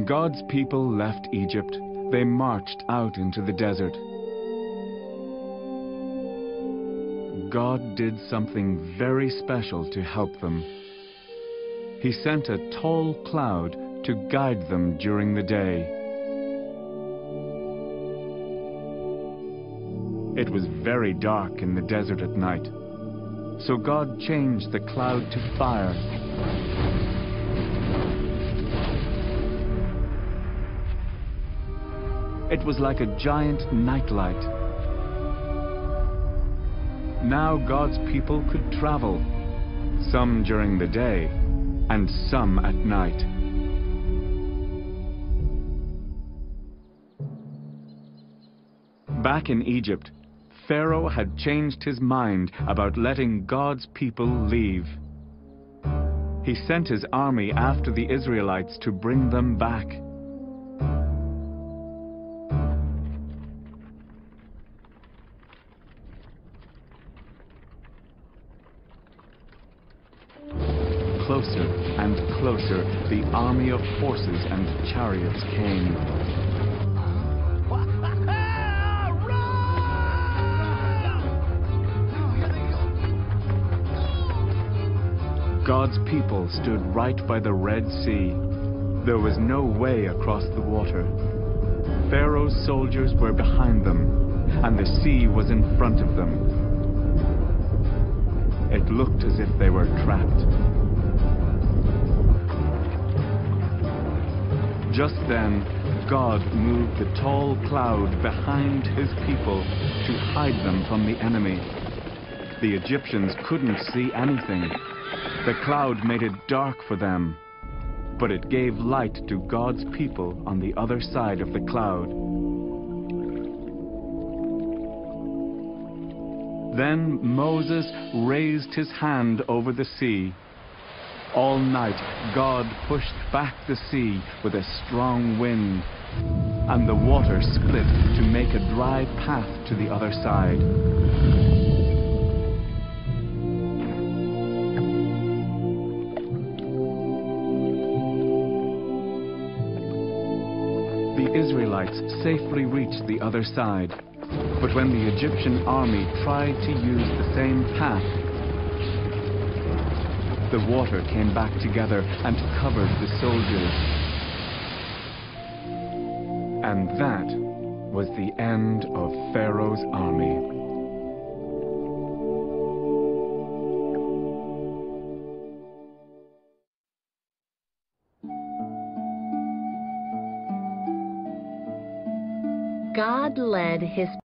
God's people left Egypt. They marched out into the desert. God did something very special to help them. He sent a tall cloud to guide them during the day. It was very dark in the desert at night, so God changed the cloud to fire. It was like a giant nightlight. Now God's people could travel, some during the day and some at night. Back in Egypt, Pharaoh had changed his mind about letting God's people leave. He sent his army after the Israelites to bring them back. Closer and closer, the army of horses and chariots came. God's people stood right by the Red Sea. There was no way across the water. Pharaoh's soldiers were behind them, and the sea was in front of them. It looked as if they were trapped. Just then, God moved the tall cloud behind his people to hide them from the enemy. The Egyptians couldn't see anything. The cloud made it dark for them, but it gave light to God's people on the other side of the cloud. Then Moses raised his hand over the sea. All night, God pushed back the sea with a strong wind, and the water split to make a dry path to the other side. The Israelites safely reached the other side, but when the Egyptian army tried to use the same path, the water came back together and covered the soldiers. And that was the end of Pharaoh's army. God led his